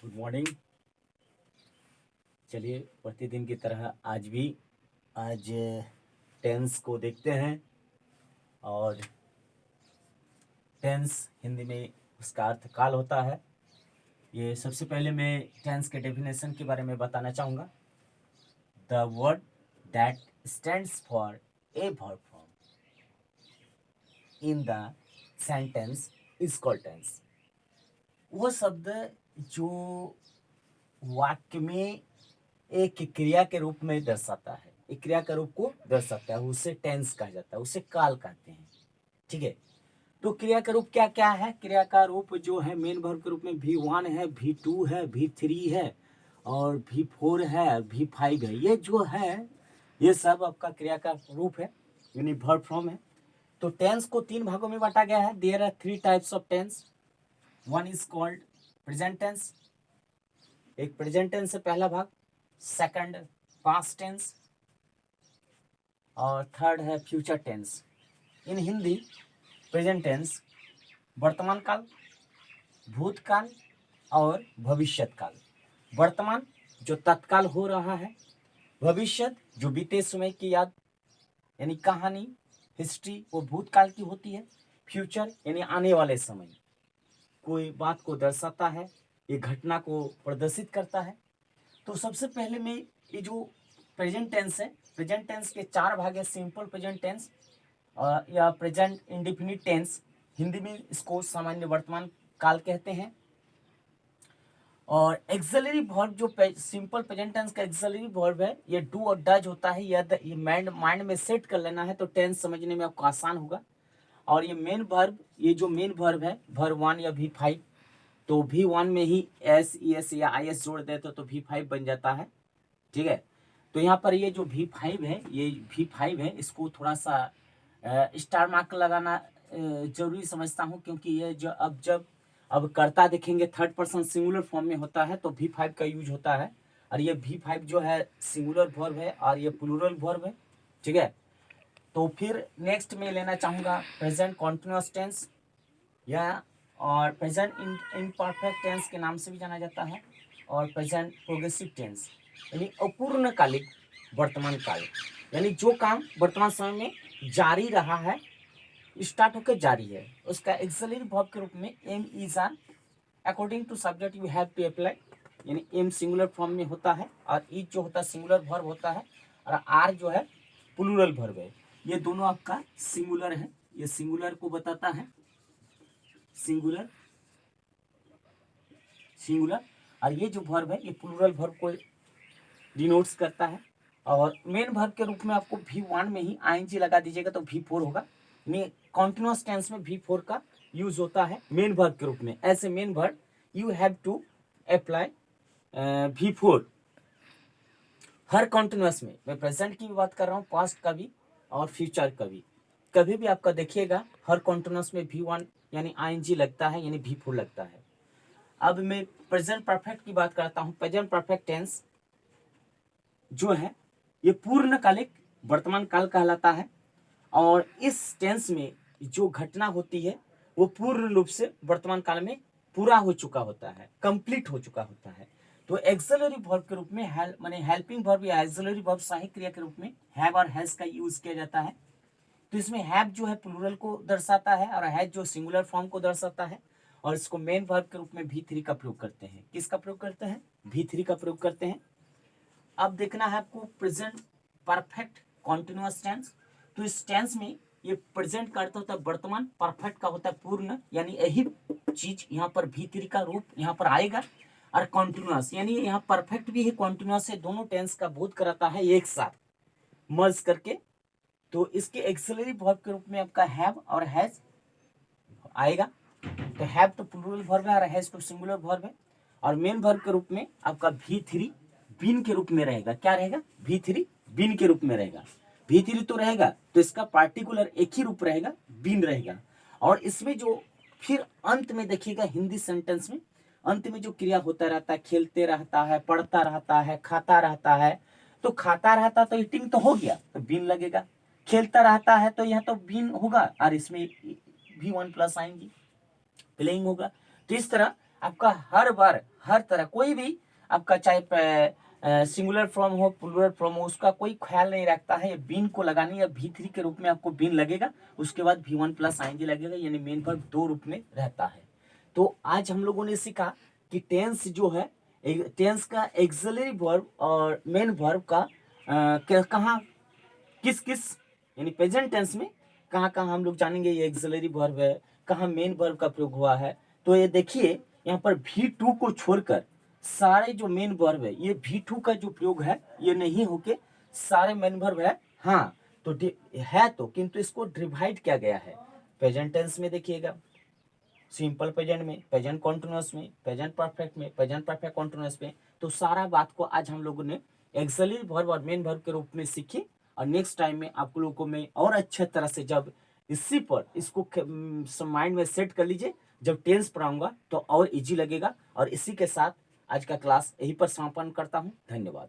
Good morning. चलिए प्रतिदिन की तरह आज टेंस को देखते हैं और टेंस हिंदी में उसका अर्थ काल होता है। ये सबसे पहले मैं टेंस के डेफिनेशन के बारे में बताना चाहूँगा। The word that stands for a verb form in the sentence is called tense. वो शब्द जो वाक्य में एक क्रिया के रूप में दर्शाता है, एक क्रिया के रूप को दर्शाता है, उसे टेंस कहा जाता है, उसे काल कहते हैं। ठीक है, तो क्रिया का रूप क्या क्या है? क्रिया का रूप जो है मेन वर्ब के रूप में V1 है, V2 है, V3 है और V4 है, V5 है। ये जो है ये सब आपका क्रिया का रूप है, यानी वर्ब फॉर्म है। तो टेंस को तीन भागों में बांटा गया है। There are three types of tense. One is called present tense, एक प्रेजेंट टेंस है पहला भाग। सेकंड पास्ट टेंस और थर्ड है future tense. In Hindi present tense वर्तमान काल, भूतकाल और भविष्यत काल। वर्तमान जो तत्काल हो रहा है, भविष्य जो बीते समय की याद यानी कहानी हिस्ट्री वो भूतकाल की होती है। फ्यूचर यानी आने वाले समय, कोई बात को दर्शाता है, ये घटना को प्रदर्शित करता है। तो सबसे पहले में ये जो प्रेजेंट टेंस है, प्रेजेंट टेंस के चार भाग है। सिंपल प्रेजेंट टेंस या प्रेजेंट इंडेफिनिट टेंस, हिंदी में इसको सामान्य वर्तमान काल कहते हैं। और एक्सिलरी वर्ब जो सिंपल प्रेजेंट टेंस का एक्सिलरी वर्ब है, ये डू और डज होता है। ये माइंड में सेट कर लेना है तो टेंस समझने में आपको आसान होगा। और ये मेन वर्ब, ये जो मेन वर्ब है वर्ब 1 या V5, तो V1 में ही S या IS जोड़ देते तो V5 बन जाता है। ठीक है, तो यहाँ पर ये जो V5 है, ये V5 है, इसको थोड़ा सा स्टार मार्क लगाना जरूरी समझता हूँ, क्योंकि ये जो अब कर्ता देखेंगे थर्ड पर्सन सिंगुलर फॉर्म में होता है तो V5 का यूज होता है। और ये V5 जो है सिंगुलर वर्ब है और ये प्लूरल वर्ब है। ठीक है, तो फिर नेक्स्ट में लेना चाहूँगा प्रेजेंट कॉन्टिन्यूअस टेंस या और प्रेजेंट इम्परफेक्ट टेंस के नाम से भी जाना जाता है, और प्रेजेंट प्रोग्रेसिव टेंस यानी अपूर्णकालिक वर्तमान काल, यानी जो काम वर्तमान समय में जारी रहा है, स्टार्ट होकर जारी है, उसका एक्सिलरी वर्ब के रूप में am is are according to subject you have to apply, यानी एम सिंगुलर फॉर्म में होता है और इज जो होता है सिंगुलर वर्ब होता है और आर जो है प्लूरल वर्ब है। ये दोनों आपका सिंगुलर है, ये सिंगुलर को बताता है, सिंगुलर सिंगुलर। और ये जो वर्ब है ये प्लूरल वर्ब को डिनोट्स करता है। और मेन वर्ब के रूप में आपको V1 में ही ING लगा दीजिएगा तो V4 होगा। कॉन्टिन्यूअस टेंस में V4 का यूज होता है मेन वर्ब के रूप में। As a main verb you have to apply V4 हर कॉन्टिन्यूअस में। मैं प्रेजेंट की भी बात कर रहा हूँ, पास्ट का भी और फ्यूचर का भी। कभी भी आपका देखिएगा हर कॉन्टिन्यूअस में V1 यानी ING लगता है, यानी V4 लगता है। अब मैं प्रेजेंट परफेक्ट की बात करता हूँ। प्रेजेंट परफेक्ट टेंस जो है ये पूर्णकालिक वर्तमान काल कहलाता है। और इस टेंस में जो घटना होती है वो पूर्ण रूप से वर्तमान काल में पूरा हो चुका होता है, कंप्लीट हो चुका होता है। तो एक्सिलरी वर्ब के रूप में माने हेल्पिंग वर्ब या एक्सिलरी वर्ब सहायक क्रिया के रूप में हैव और हैज का यूज किया जाता है। तो इसमें हैव जो है प्लूरल को दर्शाता है और हैज जो सिंगुलर फॉर्म को दर्शाता है। और इसको मेन वर्ब के रूप में V3 का प्रयोग करते हैं। किसका प्रयोग करते हैं? V3 का प्रयोग करते हैं। अब देखना है आपको प्रेजेंट परफेक्ट कॉन्टिन्यूअस टेंस। तो इस टेंस में ये प्रेजेंट का अर्थ होता है वर्तमान, परफेक्ट का होता है पूर्ण, यानी यही चीज यहाँ पर V3 का रूप यहाँ पर आएगा। और कॉन्टिन्यूअस यानी यहाँ परफेक्ट भी है कॉन्टिन्यूअस है, दोनों टेंस का बोध कराता है एक साथ मर्ज करके। तो इसके एक्सिलरी वर्ब के रूप में आपका हैव और हैज आएगा। तो हैव तो प्लूरल वर्ब है और हैज तो सिंगुलर वर्ब है। और मेन वर्ब के रूप में आपका V3 बीन के रूप में रहेगा। क्या रहेगा? V3 बीन के रूप में रहेगा। V3 तो रहेगा तो इसका पार्टिकुलर एक ही रूप रहेगा, बीन रहेगा। और इसमें जो फिर अंत में देखिएगा हिंदी सेंटेंस में अंत में जो क्रिया होता रहता है, खेलते रहता है, पढ़ता रहता है, खाता रहता है, तो खाता रहता तो ईटिंग तो हो गया तो बीन लगेगा। खेलता रहता है तो यहाँ तो बीन होगा और इसमें V1 प्लस आएंगी, प्लेइंग होगा। तो इस तरह आपका हर बार हर तरह कोई भी आपका चाहे सिंगुलर फॉर्म हो प्लूरल फॉर्म हो उसका कोई ख्याल नहीं रखता है। बीन को लगानी है V3 के रूप में आपको बीन लगेगा, उसके बाद V1 प्लस आईएनजी लगेगा, यानी मेन वर्ब दो रूप में रहता है। तो आज हम लोगों ने सीखा कि टेंस जो है टेंस का एक्सिलरी वर्ब और मेन वर्ब का कहाँ किस किस यानी प्रेजेंट टेंस में कहाँ कहाँ हम लोग जानेंगे ये एक्सिलरी वर्ब है, कहाँ मेन वर्ब का प्रयोग हुआ है। तो ये देखिए यहाँ पर V2 को छोड़कर सारे जो मेन वर्ब है ये V2 का जो प्रयोग है ये नहीं होके सारे मेन वर्ब है। हाँ तो है तो किंतु इसको डिवाइड किया गया है प्रेजेंट टेंस में, देखिएगा सिंपल प्रेजेंट में, प्रेजेंट कॉन्टिन्यूअस में, प्रेजेंट परफेक्ट में, प्रेजेंट परफेक्ट कॉन्टिन्यूअस में। तो सारा बात को आज हम लोगों ने एक्सिलरी वर्ब और मेन वर्ब के रूप में सीखे, और नेक्स्ट टाइम में आप लोगों को मैं और अच्छे तरह से जब इसी पर इसको माइंड में सेट कर लीजिए, जब टेंस पढ़ाऊंगा तो और इजी लगेगा। और इसी के साथ आज का क्लास यहीं पर समापन करता हूँ। धन्यवाद।